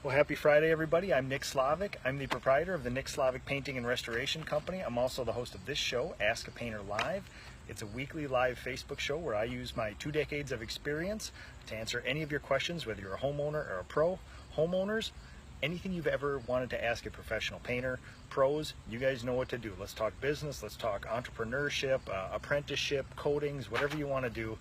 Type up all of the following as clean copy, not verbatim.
Well, happy Friday, everybody. I'm Nick Slavik. I'm the proprietor of the Nick Slavik Painting and Restoration Company. I'm also the host of this show, Ask a Painter Live. It's a weekly live Facebook show where I use my 2 decades of experience to answer any of your questions, whether you're a homeowner or a pro. Homeowners, anything you've ever wanted to ask a professional painter. Pros, you guys know what to do. Let's talk business, let's talk entrepreneurship, apprenticeship, coatings, whatever you want to do.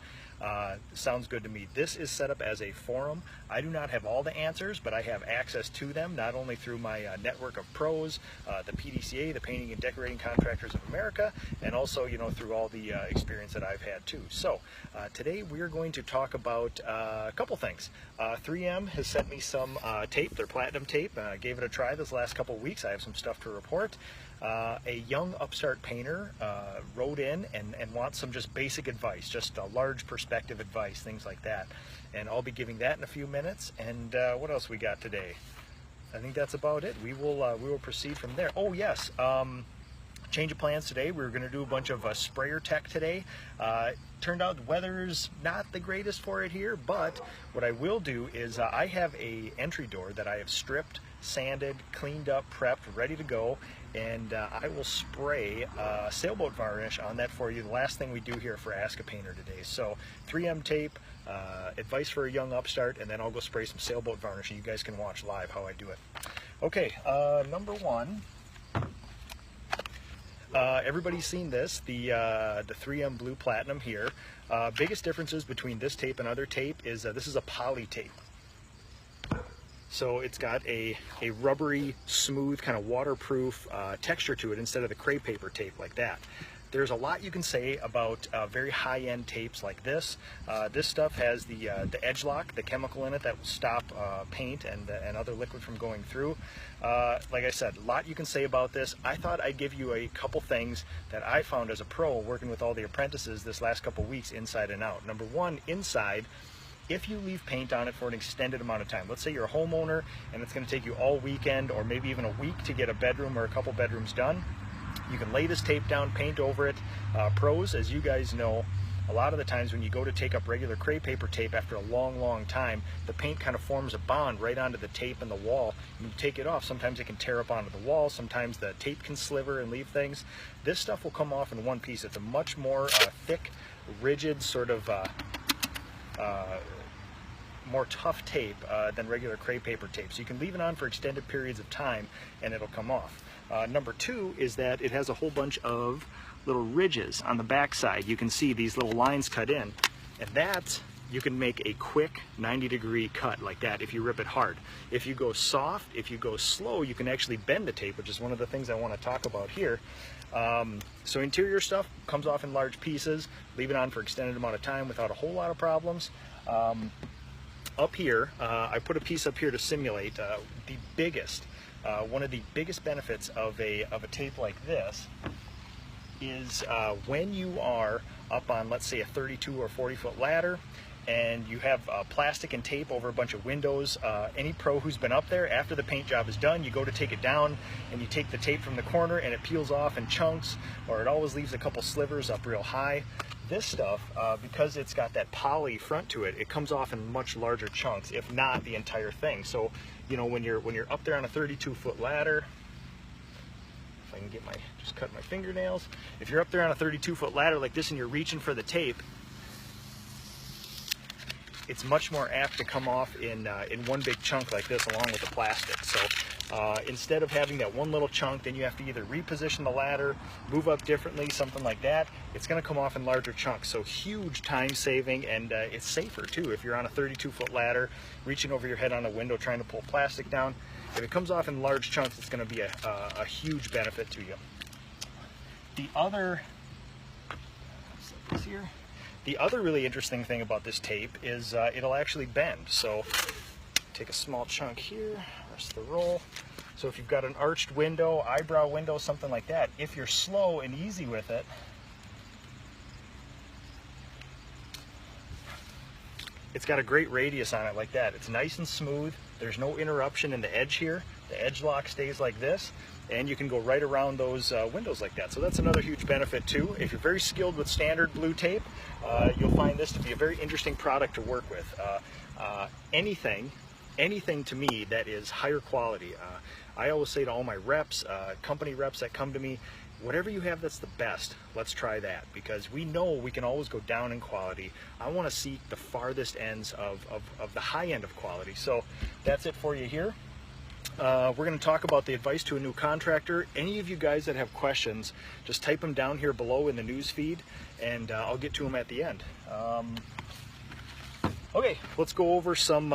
Sounds good to me. This is set up as a forum. I do not have all the answers, but I have access to them, not only through my network of pros, the PDCA, the Painting and Decorating Contractors of America, and also, through all the experience that I've had too. So today we are going to talk about a couple things. 3M has sent me some tape, their platinum tape. Gave it a try this last couple weeks. I have some stuff to report. A young upstart painter wrote in and wants some just basic advice, just a large perspective advice, things like that. And I'll be giving that in a few minutes. And what else we got today? I think that's about it. We will proceed from there. Oh yes, change of plans today. We were going to do a bunch of sprayer tech today. Turned out the weather's not the greatest for it here, but what I will do is I have a entry door that I have stripped, sanded, cleaned up, prepped, ready to go, and I will spray sailboat varnish on that for you. The last thing we do here for Ask a Painter today. So 3M tape, advice for a young upstart, and then I'll go spray some sailboat varnish and you guys can watch live how I do it. Okay, number one. Everybody's seen this, the 3M Blue Platinum here. Biggest differences between this tape and other tape is this is a poly tape. So it's got a rubbery, smooth, kind of waterproof texture to it instead of the crepe paper tape like that. There's a lot you can say about very high-end tapes like this. This stuff has the edge lock, the chemical in it that will stop paint and other liquid from going through. Like I said, a lot you can say about this. I thought I'd give you a couple things that I found as a pro working with all the apprentices this last couple weeks inside and out. Number one, inside, if you leave paint on it for an extended amount of time, let's say you're a homeowner and it's going to take you all weekend or maybe even a week to get a bedroom or a couple bedrooms done, you can lay this tape down, paint over it. Pros, as you guys know, a lot of the times when you go to take up regular crepe paper tape after a long time, the paint kind of forms a bond right onto the tape and the wall. When you take it off, sometimes it can tear up onto the wall, sometimes the tape can sliver and leave things. This stuff will come off in one piece. It's a much more thick, rigid, sort of more tough tape than regular crepe paper tape. So you can leave it on for extended periods of time and it'll come off. Number two is that it has a whole bunch of little ridges on the back side. You can see these little lines cut in, and that you can make a quick 90-degree cut like that if you rip it hard. If you go soft, if you go slow, you can actually bend the tape, which is one of the things I want to talk about here. So interior stuff comes off in large pieces. Leave it on for extended amount of time without a whole lot of problems. Up here, I put a piece up here to simulate the biggest. One of the biggest benefits of a tape like this is when you are up on, let's say, a 32 or 40 foot ladder and you have plastic and tape over a bunch of windows. Any pro who's been up there, after the paint job is done, you go to take it down and you take the tape from the corner and it peels off in chunks, or it always leaves a couple slivers up real high. This stuff, because it's got that poly front to it, it comes off in much larger chunks, if not the entire thing. So, when you're up there on a 32-foot ladder, if I can get just cut my fingernails. If you're up there on a 32-foot ladder like this and you're reaching for the tape, it's much more apt to come off in one big chunk like this along with the plastic. So instead of having that one little chunk, then you have to either reposition the ladder, move up differently, something like that. It's going to come off in larger chunks. So huge time saving, and it's safer too. If you're on a 32-foot ladder, reaching over your head on a window trying to pull plastic down, if it comes off in large chunks, it's going to be a huge benefit to you. The other, here. The other really interesting thing about this tape is it'll actually bend. So take a small chunk here, rest the roll. So if you've got an arched window, eyebrow window, something like that, if you're slow and easy with it, it's got a great radius on it like that. It's nice and smooth. There's no interruption in the edge here. The edge lock stays like this, and you can go right around those windows like that. So that's another huge benefit too. If you're very skilled with standard blue tape, you'll find this to be a very interesting product to work with. Anything anything to me that is higher quality. I always say to all my reps, company reps that come to me, whatever you have that's the best, let's try that, because we know we can always go down in quality. I want to seek the farthest ends of the high end of quality. So that's it for you here. We're going to talk about the advice to a new contractor. Any of you guys that have questions, just type them down here below in the news feed, and I'll get to them at the end. Okay, let's go over some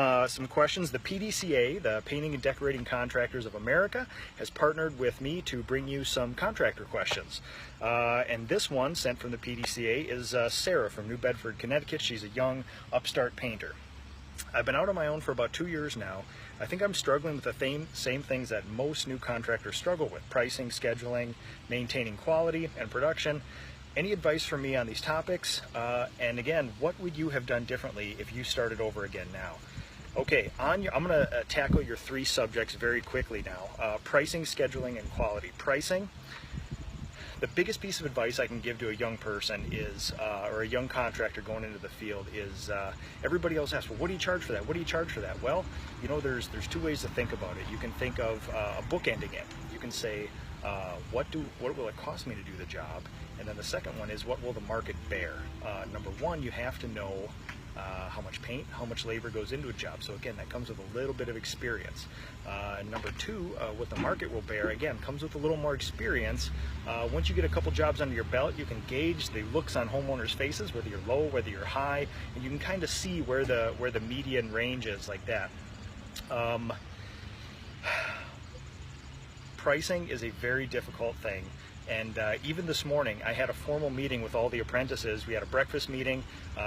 questions. The PDCA, the Painting and Decorating Contractors of America, has partnered with me to bring you some contractor questions. And this one, sent from the PDCA, is Sarah from New Bedford, Connecticut. She's a young upstart painter. I've been out on my own for about 2 years now. I think I'm struggling with the same things that most new contractors struggle with: pricing, scheduling, maintaining quality, and production. Any advice for me on these topics? And again, what would you have done differently if you started over again now? Okay, I'm going to tackle your 3 subjects very quickly now. Pricing, scheduling, and quality. Pricing. The biggest piece of advice I can give to a young person is, or a young contractor going into the field is, everybody else asks, well, what do you charge for that? What do you charge for that? Well, you know, there's 2 ways to think about it. You can think of bookending it. You can say, what will it cost me to do the job? And then the second one is, what will the market bear? Number 1, you have to know how much paint, how much labor goes into a job. So again, that comes with a little bit of experience. Number 2, what the market will bear, again, comes with a little more experience. Once you get a couple jobs under your belt, you can gauge the looks on homeowners' faces, whether you're low, whether you're high, and you can kind of see where the median range is, like that. Pricing is a very difficult thing. And even this morning, I had a formal meeting with all the apprentices. We had a breakfast meeting.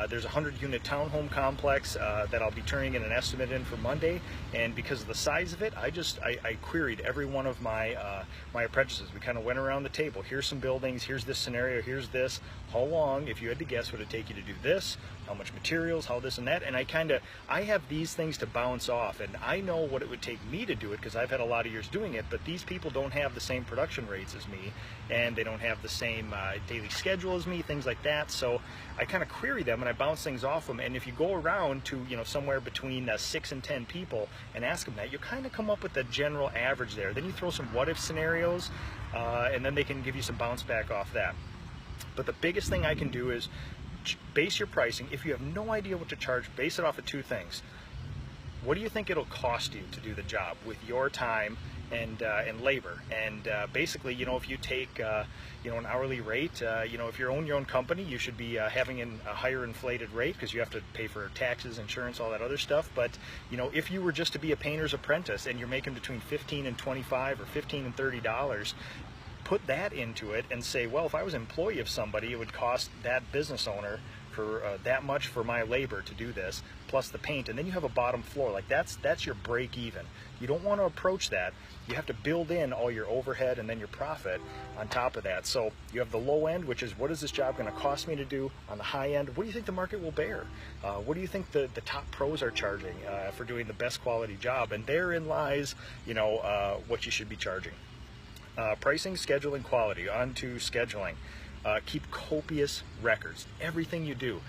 There's a 100-unit townhome complex that I'll be turning in an estimate in for Monday. And because of the size of it, I queried every one of my apprentices. We kind of went around the table. Here's some buildings. Here's this scenario. Here's this. How long, if you had to guess, would it take you to do this? How much materials? How this and that? And I have these things to bounce off, and I know what it would take me to do it because I've had a lot of years doing it. But these people don't have the same production rates as me, and they don't have the same daily schedule as me, things like that. So I kind of query them and I bounce things off them. And if you go around to, you know, somewhere between 6 and 10 people and ask them that, you kind of come up with the general average there. Then you throw some what if scenarios, and then they can give you some bounce back off that. But the biggest thing I can do is base your pricing. If you have no idea what to charge, base it off of 2 things. What do you think it'll cost you to do the job with your time and labor? And basically, you know, if you take you know, an hourly rate, you know, if you own your own company, you should be having a higher inflated rate because you have to pay for taxes, insurance, all that other stuff. But you know, if you were just to be a painter's apprentice and you're making between $15 and $25 or $15 and $30, put that into it and say, well, if I was an employee of somebody, it would cost that business owner for that much for my labor to do this, plus the paint, and then you have a bottom floor. Like that's your break even. You don't want to approach that. You have to build in all your overhead and then your profit on top of that. So you have the low end, which is, what is this job going to cost me to do? On the high end, what do you think the market will bear? What do you think the top pros are charging for doing the best quality job? And therein lies, you know, what you should be charging. Pricing, scheduling, quality. On to scheduling. Keep copious records. Everything you do.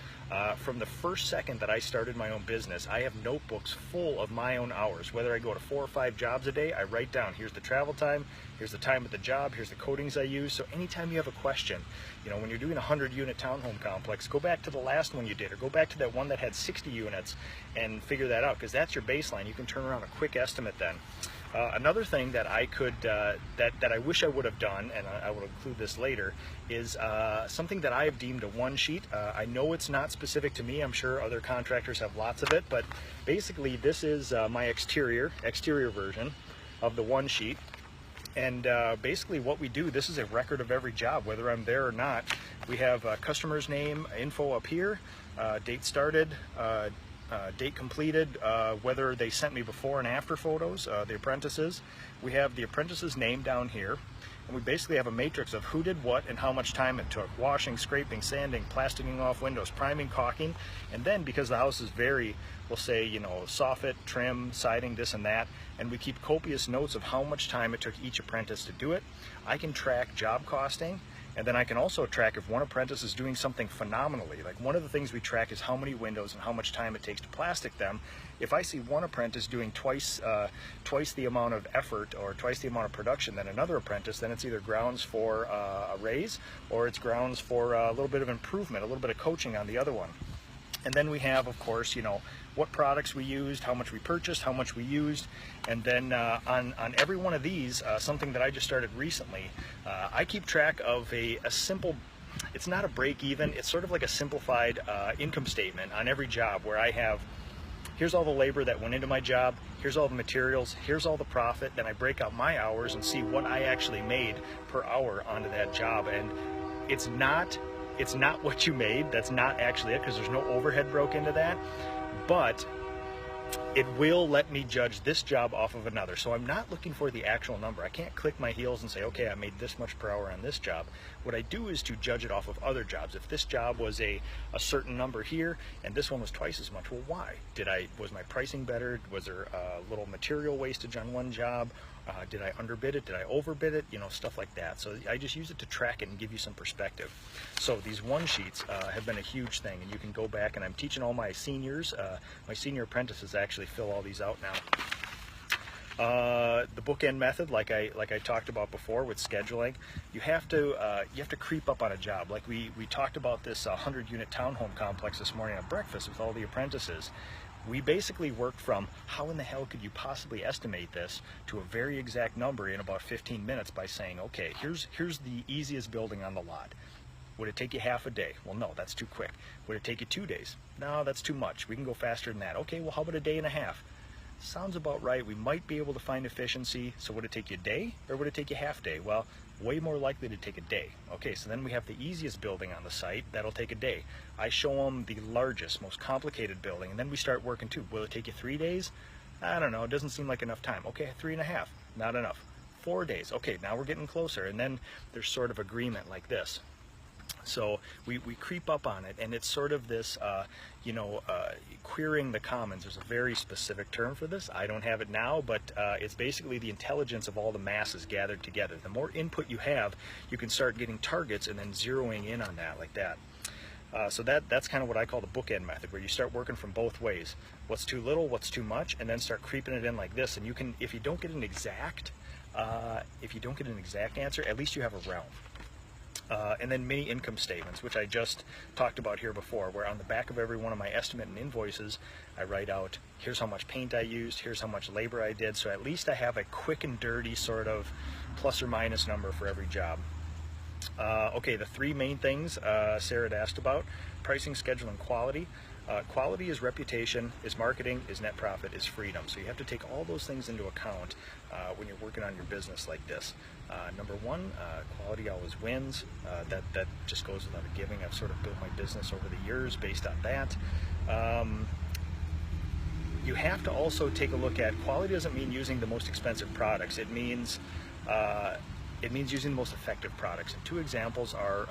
From the first second that I started my own business, I have notebooks full of my own hours. Whether I go to 4 or 5 jobs a day, I write down, here's the travel time, here's the time at the job, here's the coatings I use. So anytime you have a question, you know, when you're doing a 100-unit townhome complex, go back to the last one you did, or go back to that one that had 60 units and figure that out, because that's your baseline. You can turn around a quick estimate then. Another thing that I could, that I wish I would have done, and I will include this later, is something that I have deemed a one sheet. I know it's not specific to me. I'm sure other contractors have lots of it, but basically this is my exterior version of the one sheet. And basically what we do, this is a record of every job, whether I'm there or not. We have customer's name, info up here, date started, date completed, whether they sent me before and after photos, the apprentices. We have the apprentice's name down here, and we basically have a matrix of who did what and how much time it took. Washing, scraping, sanding, plasticing off windows, priming, caulking, and then because the houses vary, we'll say, you know, soffit, trim, siding, this and that, and we keep copious notes of how much time it took each apprentice to do it. I can track job costing, And then I can also track if one apprentice is doing something phenomenally. Like one of the things we track is how many windows and how much time it takes to plastic them. If I see one apprentice doing twice the amount of effort or twice the amount of production than another apprentice, then it's either grounds for a raise or it's grounds for a little bit of improvement, a little bit of coaching on the other one. And then we have, of course, what products we used, how much we purchased, how much we used, and then on every one of these, something that I just started recently, I keep track of a simple, it's not a break even, it's sort of like a simplified income statement on every job where I have, here's all the labor that went into my job, here's all the materials, here's all the profit, then I break out my hours and see what I actually made per hour onto that job. And it's not what you made, that's not actually it, because there's no overhead broke into that, but it will let me judge this job off of another. So I'm not looking for the actual number. I can't click my heels and say, okay, I made this much per hour on this job. What I do is to judge it off of other jobs. If this job was a certain number here and this one was twice as much, well, why? Was my pricing better? Was there a little material wastage on one job? Did I underbid it? Did I overbid it? Stuff like that. So I just use it to track it and give you some perspective. So these one sheets have been a huge thing, and you can go back, and I'm teaching all my seniors, my senior apprentices actually fill all these out now. The bookend method, like I talked about before with scheduling, you have to creep up on a job. Like we talked about this 100-unit townhome complex this morning at breakfast with all the apprentices. We basically worked from how in the hell could you possibly estimate this to a very exact number in about 15 minutes by saying, okay, here's the easiest building on the lot. Would it take you half a day? Well, no, that's too quick. Would it take you 2 days? No, that's too much. We can go faster than that. Okay, well, how about a day and a half? Sounds about right. We might be able to find efficiency. So would it take you a day or would it take you half day? Well, way more likely to take a day. Okay, so then we have the easiest building on the site. That'll take a day. I show them the largest, most complicated building, and then we start working too. Will it take you 3 days? I don't know. It doesn't seem like enough time. Okay, 3.5. Not enough. 4 days. Okay, now we're getting closer. And then there's sort of agreement like this. So we creep up on it, and it's sort of this, querying the commons. There's a very specific term for this. I don't have it now, but it's basically the intelligence of all the masses gathered together. The more input you have, you can start getting targets and then zeroing in on that like that. So that's kind of what I call the bookend method, where you start working from both ways. What's too little, what's too much, and then start creeping it in like this. And you can, if you don't get an exact answer, at least you have a realm. And then mini income statements, which I just talked about here before, where on the back of every one of my estimate and invoices, I write out, here's how much paint I used, here's how much labor I did, so at least I have a quick and dirty sort of plus or minus number for every job. Okay, the three main things Sarah had asked about: pricing, schedule, and quality. Quality is reputation, is marketing, is net profit, is freedom. So you have to take all those things into account when you're working on your business like this. Number one, quality always wins. That just goes without giving. I've sort of built my business over the years based on that. You have to also take a look at quality. Doesn't mean using the most expensive products. It means using the most effective products. And two examples are,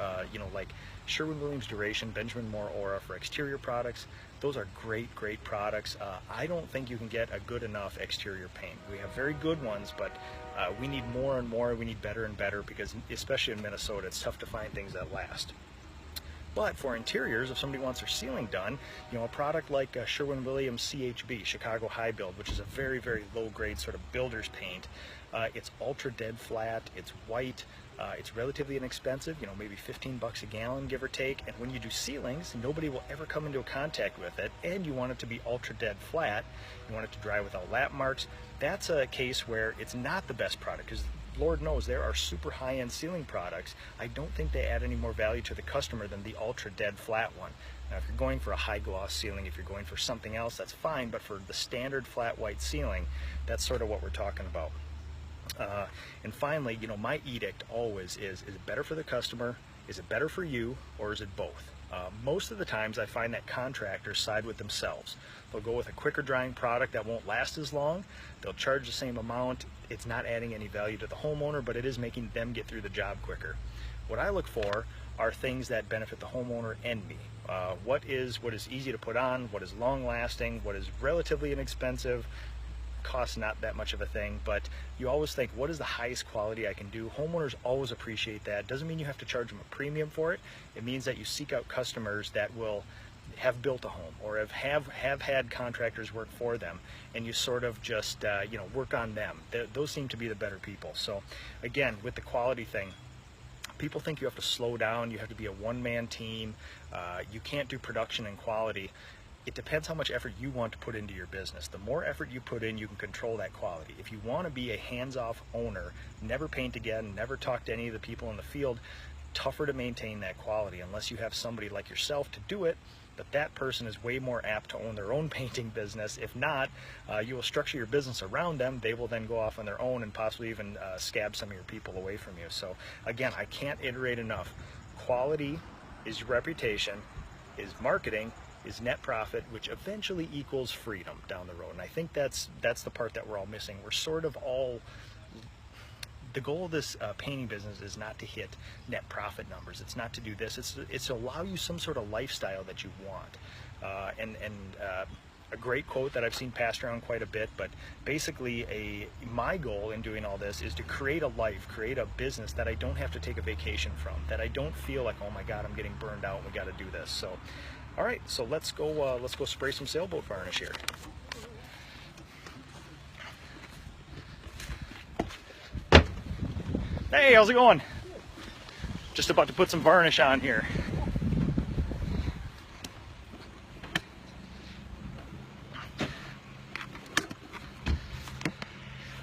like Sherwin-Williams Duration, Benjamin Moore Aura for exterior products. Those are great, great products. I don't think you can get a good enough exterior paint. We have very good ones, but we need more and more. We need better and better, because especially in Minnesota, it's tough to find things that last. But for interiors, if somebody wants their ceiling done, a product like Sherwin-Williams CHB, Chicago High Build, which is a very, very low-grade sort of builder's paint. It's ultra dead flat, it's white, it's relatively inexpensive, maybe 15 bucks a gallon, give or take. And when you do ceilings, nobody will ever come into contact with it, and you want it to be ultra dead flat, you want it to dry without lap marks. That's a case where it's not the best product, because Lord knows there are super high-end ceiling products. I don't think they add any more value to the customer than the ultra dead flat one. Now, if you're going for a high gloss ceiling, if you're going for something else, that's fine, but for the standard flat white ceiling, that's sort of what we're talking about. And finally, my edict always is it better for the customer, is it better for you, or is it both? Most of the times I find that contractors side with themselves. They'll go with a quicker drying product that won't last as long. They'll charge the same amount. It's not adding any value to the homeowner, but it is making them get through the job quicker. What I look for are things that benefit the homeowner and me. What is easy to put on, what is long lasting, what is relatively inexpensive, cost not that much of a thing, but you always think, what is the highest quality I can do? Homeowners always appreciate that. Doesn't mean you have to charge them a premium for it. It means that you seek out customers that will have built a home or have had contractors work for them, and you sort of just work on them. Those seem to be the better people. So again, with the quality thing, people think you have to slow down, you have to be a one-man team, you can't do production and quality. It depends how much effort you want to put into your business. The more effort you put in, you can control that quality. If you want to be a hands-off owner, never paint again, never talk to any of the people in the field, tougher to maintain that quality unless you have somebody like yourself to do it. But that person is way more apt to own their own painting business. If not, you will structure your business around them. They will then go off on their own and possibly even scab some of your people away from you. So again, I can't iterate enough. Quality is your reputation, is marketing, is net profit, which eventually equals freedom down the road. And I think that's the part that we're all missing. We're sort of all, the goal of this painting business is not to hit net profit numbers. It's not to do this. It's to allow you some sort of lifestyle that you want. A great quote that I've seen passed around quite a bit, but basically my goal in doing all this is to create a life, create a business that I don't have to take a vacation from, that I don't feel like, oh my God, I'm getting burned out, we got to do this. So, all right, so let's go spray some sailboat varnish here. Hey, how's it going? Just about to put some varnish on here.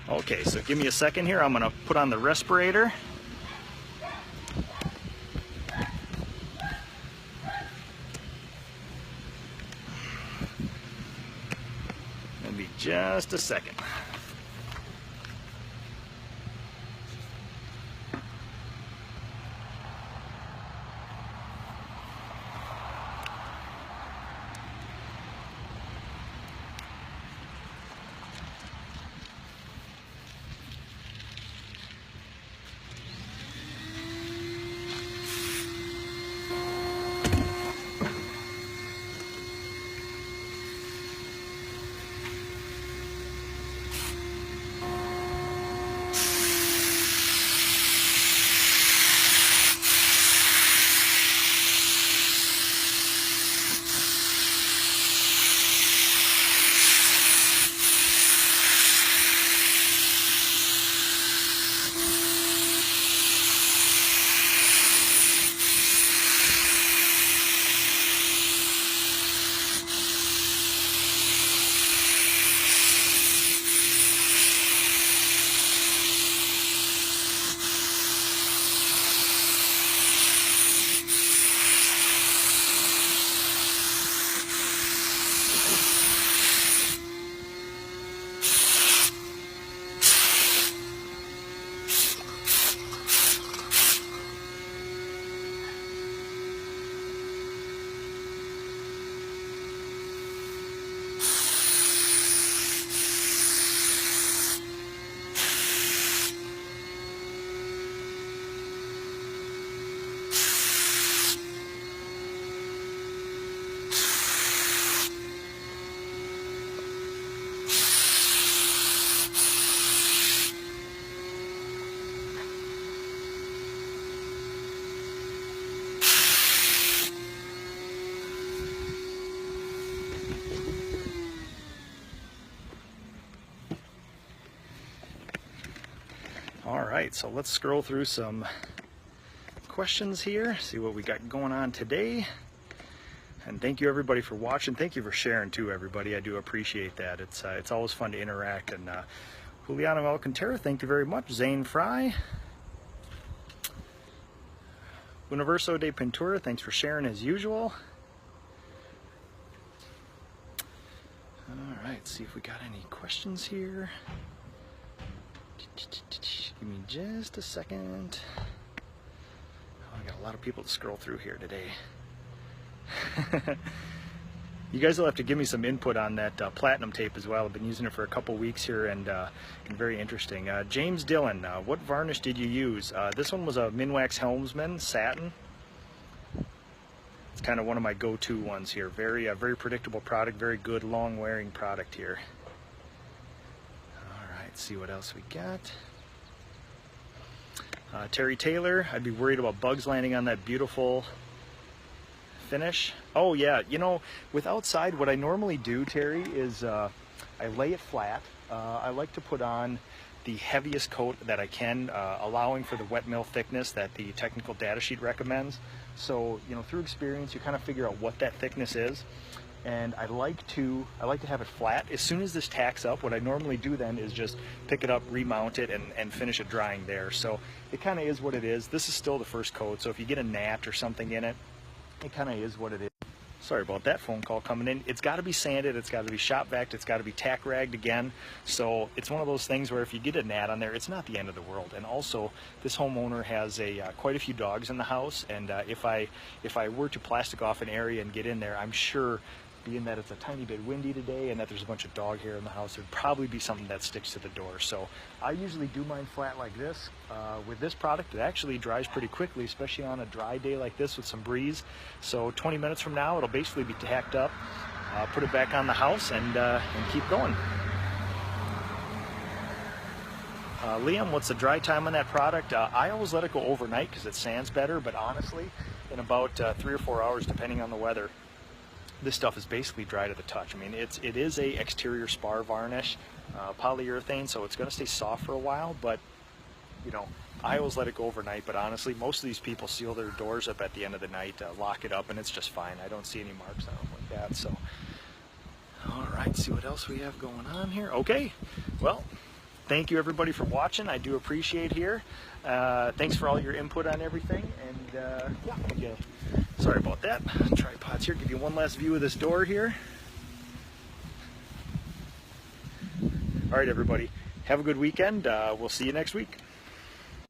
Okay, so give me a second here. I'm gonna put on the respirator. Give me just a second. All right, so let's scroll through some questions here, see what we got going on today. And thank you everybody for watching. Thank you for sharing too, everybody. I do appreciate that. It's always fun to interact. And Juliana Alcantara, thank you very much. Zane Fry. Universo de Pintura, thanks for sharing as usual. All right, see if we got any questions here. Give me just a second. Oh, I got a lot of people to scroll through here today. You guys will have to give me some input on that platinum tape as well. I've been using it for a couple weeks here, and very interesting. James Dillon, what varnish did you use? This one was a Minwax Helmsman satin. It's kind of one of my go-to ones here. Very predictable product, very good long-wearing product here. Let's see what else we got. Terry Taylor, I'd be worried about bugs landing on that beautiful finish. Oh yeah, you know, with outside, what I normally do, Terry, is I lay it flat. I like to put on the heaviest coat that I can, allowing for the wet mill thickness that the technical data sheet recommends. So, you know, through experience, you kind of figure out what that thickness is. And I like to have it flat. As soon as this tacks up, what I normally do then is just pick it up, remount it, and finish it drying there. So it kind of is what it is. This is still the first coat, so if you get a gnat or something in it, it kind of is what it is. Sorry about that phone call coming in. It's got to be sanded, it's got to be shop vac, it's got to be tack ragged again. So it's one of those things where if you get a gnat on there, it's not the end of the world. And also, this homeowner has quite a few dogs in the house, and if I were to plastic off an area and get in there, I'm sure, being that it's a tiny bit windy today and that there's a bunch of dog hair in the house, there'd probably be something that sticks to the door. So I usually do mine flat like this. With this product, it actually dries pretty quickly, especially on a dry day like this with some breeze. So 20 minutes from now, it'll basically be tacked up. Put it back on the house and keep going. Liam, what's the dry time on that product? I always let it go overnight because it sands better, but honestly, in about 3 or 4 hours, depending on the weather, this stuff is basically dry to the touch. I mean, it is a exterior spar varnish, polyurethane, so it's going to stay soft for a while, but, you know, I always let it go overnight, but honestly, most of these people seal their doors up at the end of the night, lock it up, and it's just fine. I don't see any marks on them like that, so. All right, see what else we have going on here. Okay, well, thank you everybody for watching. I do appreciate here. Thanks for all your input on everything, and yeah, sorry about that. Tripods here. Give you one last view of this door here. All right, everybody. Have a good weekend. We'll see you next week.